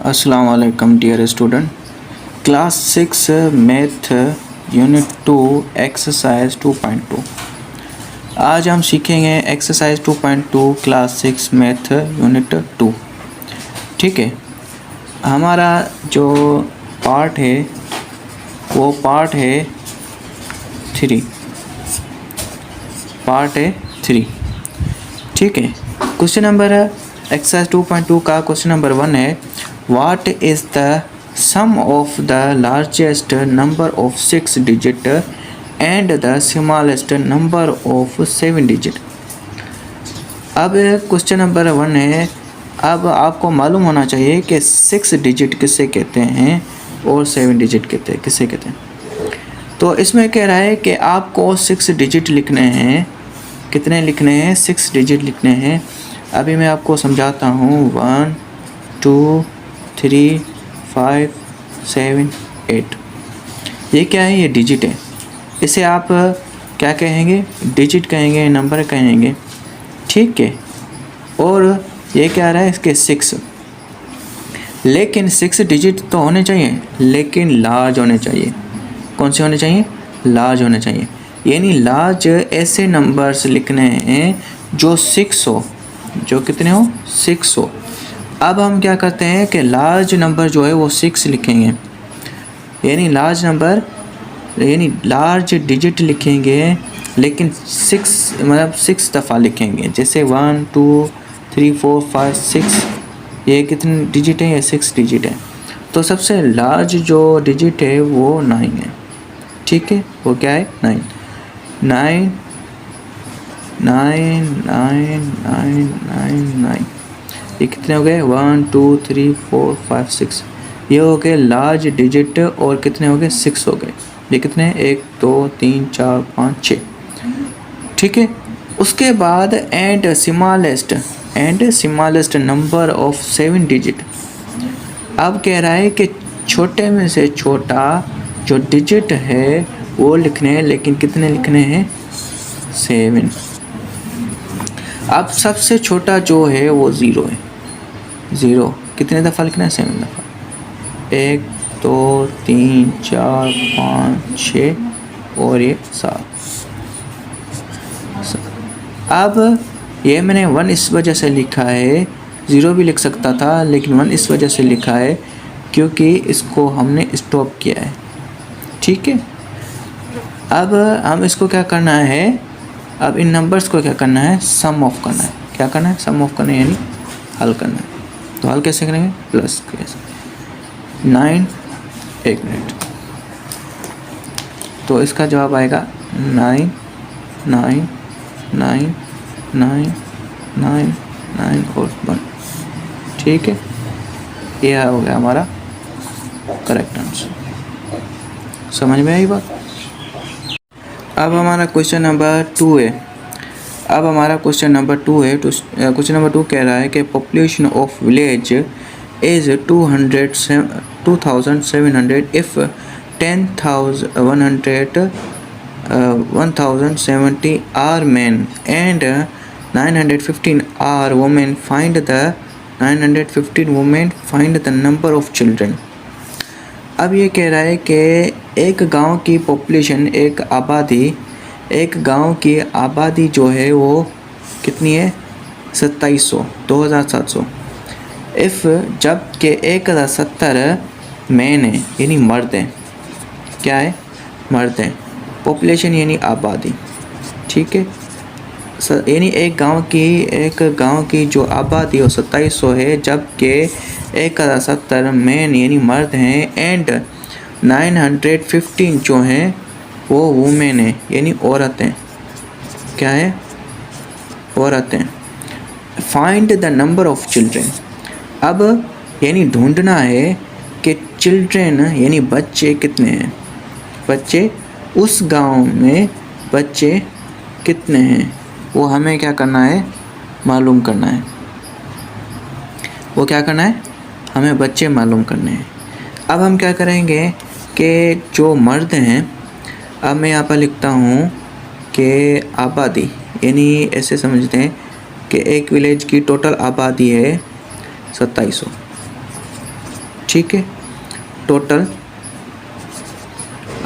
अस्सलाम वालेकुम dear student. Class 6 math unit 2 exercise 2.2। आज हम सीखेंगे एक्सरसाइज 2.2 क्लास 6 मैथ यूनिट 2। ठीक है, हमारा जो पार्ट है वो पार्ट है 3। ठीक है, क्वेश्चन नंबर एक्सरसाइज 2.2 का क्वेश्चन नंबर 1 है, what is the sum of the largest number of 6 digit and the smallest number of 7 digit. अब क्वेश्चन नंबर 1 है, अब आपको मालूम होना चाहिए कि 6 डिजिट किसे कहते हैं और 7 डिजिट किसे कहते हैं। तो इसमें कह रहा है कि आपको 6 डिजिट लिखने हैं। कितने लिखने हैं? 6 डिजिट लिखने हैं। अभी मैं आपको समझाता हूँ। 1 2 3 5 7 8। ये क्या है? ये डिजिट है। इसे आप क्या कहेंगे? डिजिट कहेंगे, नंबर कहेंगे। ठीक है, और ये क्या आ रहा है? इसके 6। लेकिन 6 डिजिट तो होने चाहिए, लेकिन लार्ज होने चाहिए। कौन से होने चाहिए? लार्ज होने चाहिए। यानी लार्ज ऐसे नंबर्स लिखने हैं जो 6 हो, जो कितने हो? 6 हो। अब हम क्या करते हैं कि लार्ज नंबर जो है वो 6 लिखेंगे, यानी लार्ज नंबर यानी लार्ज डिजिट लिखेंगे, लेकिन 6 दफ़ा लिखेंगे। जैसे 1 2 3 4 5 6, ये कितने डिजिट है? ये 6 डिजिट है। तो सबसे लार्ज जो डिजिट है वो 9 है। ठीक है, वो क्या है? 9 9 9 9 9 9 9। ये कितने हो गए? 1 2 3 4 5 6। ये हो गए लार्ज डिजिट, और कितने हो गए? 6 हो गए। ये कितने? 1 2 3 4 5 6। ठीक है, उसके बाद and smallest number of 7 digit. अब कह रहा है कि छोटे में से छोटा जो डिजिट है वो लिखने हैं, लेकिन कितने लिखने हैं? 7। अब सबसे छोटा जो है वो 0 है। 0 कितने दफ़ा लिखना है? 7 दफ़ा। 1 2 3 4 5 6 और ये 7। अब ये मैंने 1 इस वजह से लिखा है, 0 भी लिख सकता था, लेकिन 1 इस वजह से लिखा है क्योंकि इसको हमने स्टॉप किया है। ठीक है, अब हम इसको क्या करना है? अब इन नंबर्स को क्या करना है? सम ऑफ करना है। क्या करना है? सम ऑफ करना है, यानी हल करना है। तो हल कैसे करेंगे? प्लस कैसे? 9 1 मिनट। तो इसका जवाब आएगा 9 9 9 9 9 9 और 1। ठीक है, ये हो गया हमारा करेक्ट आंसर। समझ में आई बात? अब हमारा क्वेश्चन नंबर 2 है। अब हमारा क्वेश्चन नंबर 2 है। क्वेश्चन नंबर 2 कह रहा है कि population of village is 2700 if 1070 are man and 915 are women. Find the 915 women, find the number of children. अब ये कह रहा है कि एक गांव की पॉपुलेशन, एक गांव की आबादी जो है वो कितनी है? 2700 इफ़, जबकि 1070 मैन है, यानी मर्द हैं। क्या है? मर्द हैं। पॉपुलेशन यानी आबादी। ठीक है, यानी एक गांव की जो आबादी हो 2700 है, जबकि 1070 मैन यानी मर्द हैं, एंड 915 जो हैं वो वुमेन है, यानी औरतें। क्या है? औरतें। Find the number of children. अब यानी ढूंढना है कि चिल्ड्रन यानी बच्चे कितने हैं। बच्चे उस गांव में बच्चे कितने हैं, वो हमें क्या करना है? मालूम करना है। वो क्या करना है? हमें बच्चे मालूम करने हैं। अब हम क्या करेंगे कि जो मर्द हैं, अब मैं यहाँ पर लिखता हूँ कि आबादी, यानी ऐसे समझते हैं कि एक विलेज की टोटल आबादी है 2700। ठीक है। टोटल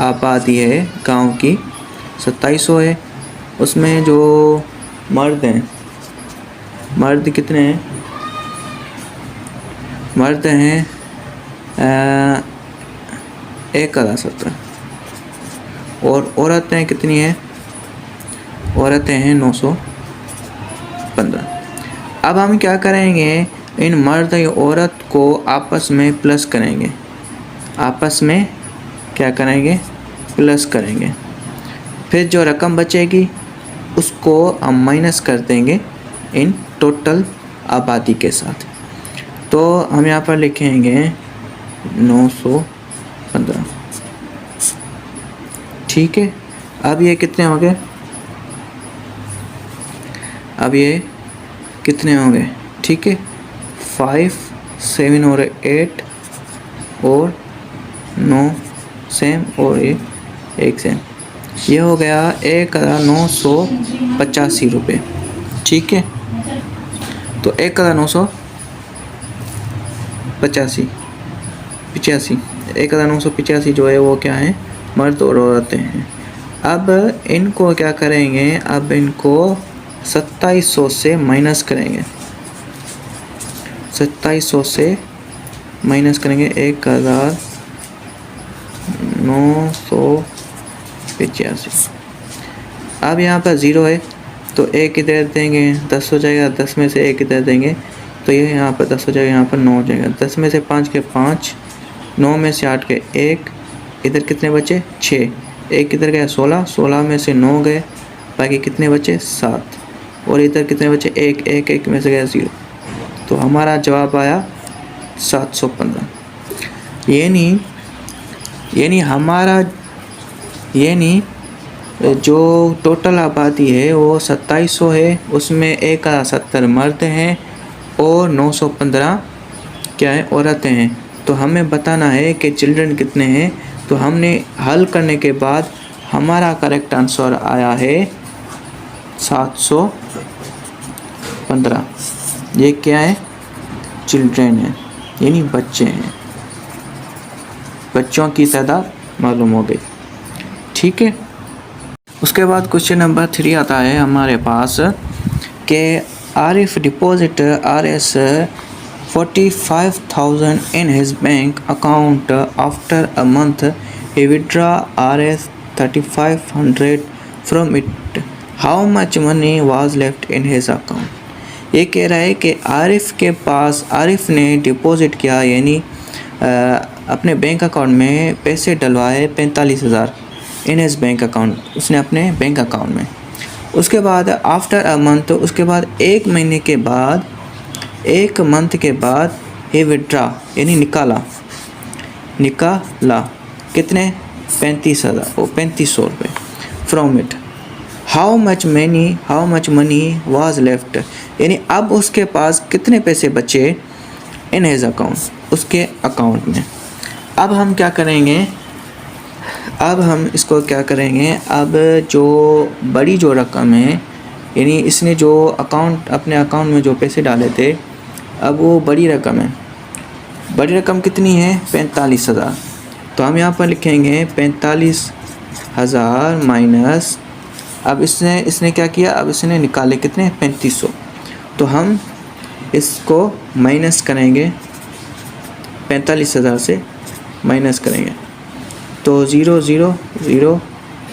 आबादी है गांव की 2700 है। उसमें जो मर्द हैं, मर्द कितने हैं? मर्द हैं 1070 और औरतें कितनी हैं? औरतें हैं 915। अब हम क्या करेंगे, इन मर्द या औरत को आपस में प्लस करेंगे, आपस में क्या करेंगे, प्लस करेंगे। फिर जो रकम बचेगी उसको हम माइनस कर देंगे इन टोटल आबादी के साथ। तो हम यहाँ पर लिखेंगे 915, ठीक है। अब ये कितने हो गए? अब ये कितने हो गए? ठीक है, 5 7 और 8 और 9 सेम और ये 1 सेम, ये हो गया 1985 रुपये, ठीक है। तो 1985 जो है वो क्या है, मर्द और औरतें हैं। अब इनको क्या करेंगे, अब इनको 2700 से माइनस करेंगे, 2700 से माइनस करेंगे 1985। अब यहाँ पर 0 है तो 1 इधर देंगे, 10 हो जाएगा, 10 में से 1 इधर देंगे तो ये यहाँ पर 10 हो जाएगा, यहाँ पर 9 हो जाएगा। 10 में से 5 के 5, 9 में से 8 के 1, इधर कितने बचे? 6, 1 इधर गया 16, 16 में से 9 गए, बाकी कितने बचे? 7, और इधर कितने बचे? 1, 1, 1 में से गया 0। तो हमारा जवाब आया 715। यानी जो टोटल आबादी है वो 2700 है, उसमें 1070 मर्द हैं और 915 क्या है, औरतें हैं। तो हमें बताना है कि चिल्ड्रन कितने हैं। तो हमने हल करने के बाद हमारा करेक्ट आंसर आया है 715। ये क्या है? चिल्ड्रन है, यानी बच्चे हैं, बच्चों की तादाद मालूम हो गई, ठीक है। उसके बाद क्वेश्चन नंबर 3 आता है हमारे पास कि Arif deposit RS 45,000 in his bank account. After a month he withdraw RS 3,500 from it. How much money was left in his account? ये कह रहा है कि आरिफ ने डिपॉजिट किया, यानी अपने बैंक अकाउंट में पैसे डलवाए 45,000 इन हिज बैंक अकाउंट, उसने अपने बैंक अकाउंट में। उसके बाद आफ्टर अ मंथ, उसके बाद 1 महीने के बाद, 1 मंथ के बाद ही विड्रा यानी निकाला कितने? 3500 रुपये from it. How much money was left, यानी अब उसके पास कितने पैसे बचे इन हिज अकाउंट, उसके अकाउंट में। अब हम क्या करेंगे, अब हम इसको क्या करेंगे, अब जो बड़ी जो रकम है, यानी इसने जो अपने अकाउंट में जो पैसे डाले थे, अब वो बड़ी रकम है। बड़ी रकम कितनी है? 45,000। तो हम यहाँ पर लिखेंगे 45,000 माइनस, अब इसने क्या किया, अब इसने निकाले कितने? 3500। तो हम इसको माइनस करेंगे, 45,000 से माइनस करेंगे तो 0 0 0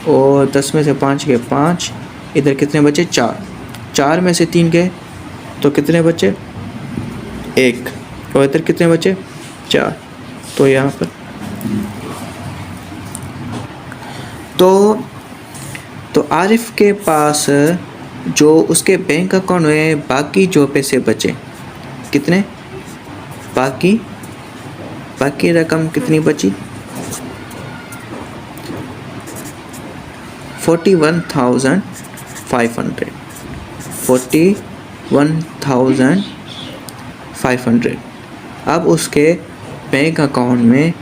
और 10 में से 5 गए 5, इधर कितने बचे? 4, 4 में से 3 गए तो कितने बचे? 1, और इधर कितने बचे? 4। तो यहाँ पर तो आरिफ के पास जो उसके बैंक अकाउंट में बाकी जो पैसे बचे कितने, बाकी रकम कितनी बची? 41,500। अब उसके बैंक अकाउंट में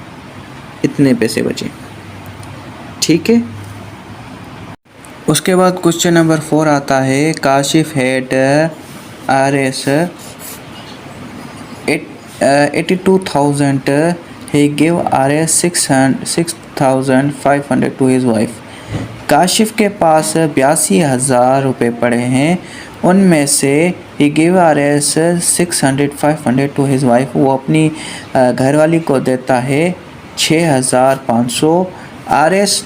इतने पैसे बचे, ठीक है। उसके बाद क्वेश्चन नंबर 4 आता है Kashif had RS 82,000 he gave RS 6,500 to his wife. Kashif के पास 82,000 रुपये पड़े हैं, उनमें से he gave RS 600-500 to his wife, वो अपनी घरवाली को देता है 6,500, RS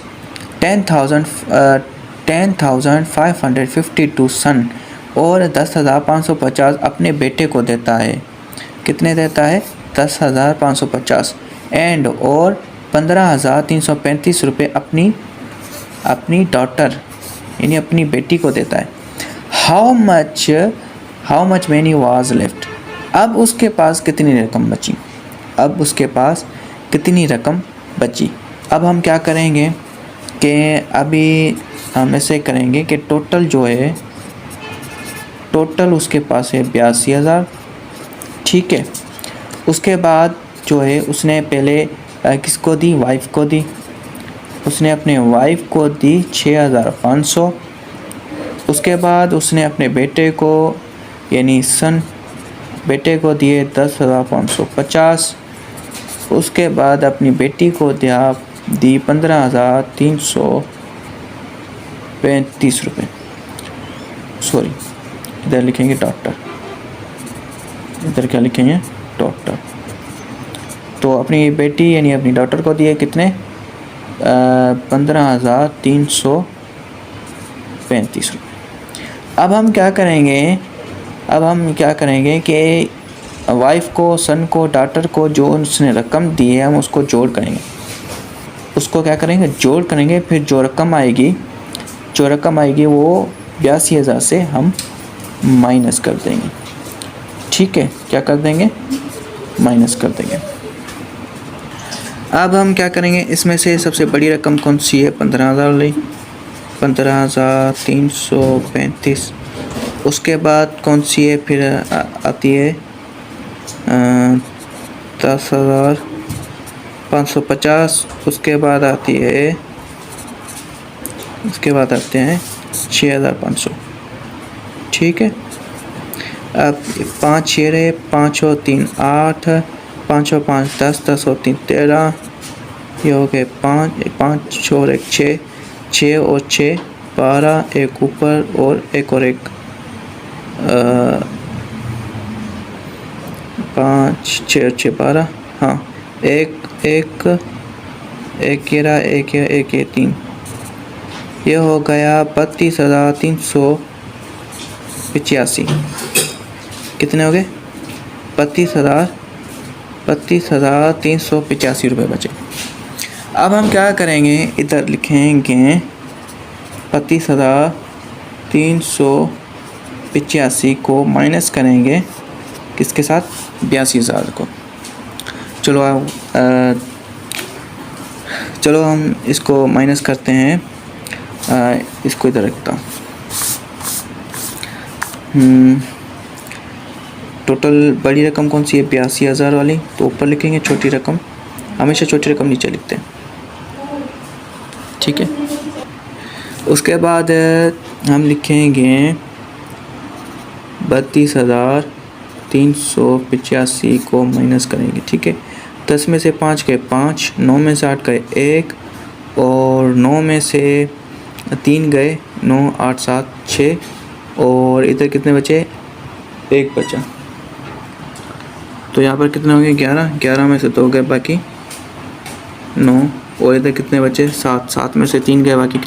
10,550 to son, और 10,550 अपने बेटे को देता है। कितने देता है? 10,550 एंड और 15,335 रुपये अपनी डॉटर यानी अपनी बेटी को देता है। How much money was left, अब उसके पास कितनी रकम बची? अब हम क्या करेंगे कि अभी हम ऐसे करेंगे कि टोटल जो है, टोटल उसके पास है 82,000, ठीक है। उसके बाद जो है उसने पहले किसको दी? वाइफ को दी। उसने अपने वाइफ को दी 6,500। उसके बाद उसने अपने बेटे को यानी सन बेटे को दिए 10,550। उसके बाद अपनी बेटी को दी 15,335 रुपये। सॉरी, इधर लिखेंगे डॉक्टर, इधर क्या लिखेंगे? डॉक्टर। तो अपनी बेटी यानी अपनी डॉटर को दिए कितने? 15,335 रुपये। अब हम क्या करेंगे कि वाइफ को, सन को, डॉटर को जो उसने रकम दी है हम उसको जोड़ करेंगे। उसको क्या करेंगे? जोड़ करेंगे। फिर जो रकम आएगी वो 82,000 से हम माइनस कर देंगे, ठीक है। क्या कर देंगे? माइनस कर देंगे। अब हम क्या करेंगे, इसमें से सबसे बड़ी रकम कौन सी है? 15,000 ली, 15,335। उसके बाद कौन सी है? फिर आती है 10,550। उसके बाद आते हैं 6,500, ठीक है। अब 5 6 रहे, 5 और 3 8, 5 और 5 10, 10 और 3 13, ये हो गए 5 और 1 6, 6 और 6 12, एक ऊपर और एक 5 6 और 6 12, हाँ, एक ये रहा, एक ये 3, ये हो गया 32,385। कितने हो गए? 32,385 रुपये बचे। अब हम क्या करेंगे, इधर लिखेंगे 32,385 को माइनस करेंगे किसके साथ? 82,000 को। चलो हम इसको माइनस करते हैं। इसको इधर रखता हूँ। टोटल बड़ी रकम कौन सी है? 82,000 वाली, तो ऊपर लिखेंगे छोटी रकम। हमेशा छोटी रकम नीचे लिखते हैं, ठीक है। उसके बाद हम लिखेंगे 32,385 को माइनस करेंगे, ठीक है। 10 में से 5 गए 5, 9 में से 8 गए 1, और 9 में से 3 गए 9, 8 7 6, और इधर कितने बचे? 1 बचा। तो यहाँ पर कितने होंगे? 11 में से 2 गए बाकी 9, और इधर कितने बचे? 7 में से 3 गए बाकी,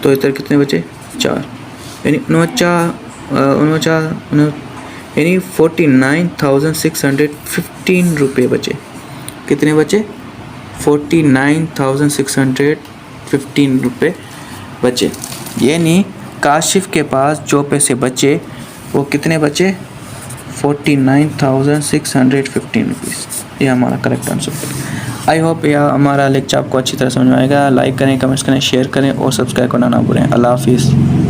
तो इधर कितने बचे? 4, यानी 49,615 रुपये बचे। कितने बचे? 49,615 रुपये बचे। यानी काशिफ के पास जो पैसे बचे वो कितने बचे? 49,615 रुपीज़। ये हमारा करेक्ट आंसर। आई होप यह हमारा लेक्चर आपको अच्छी तरह समझ में आएगा। लाइक करें, कमेंट्स करें, शेयर करें और सब्सक्राइब करना ना भूलें। अल्लाह हाफिज़।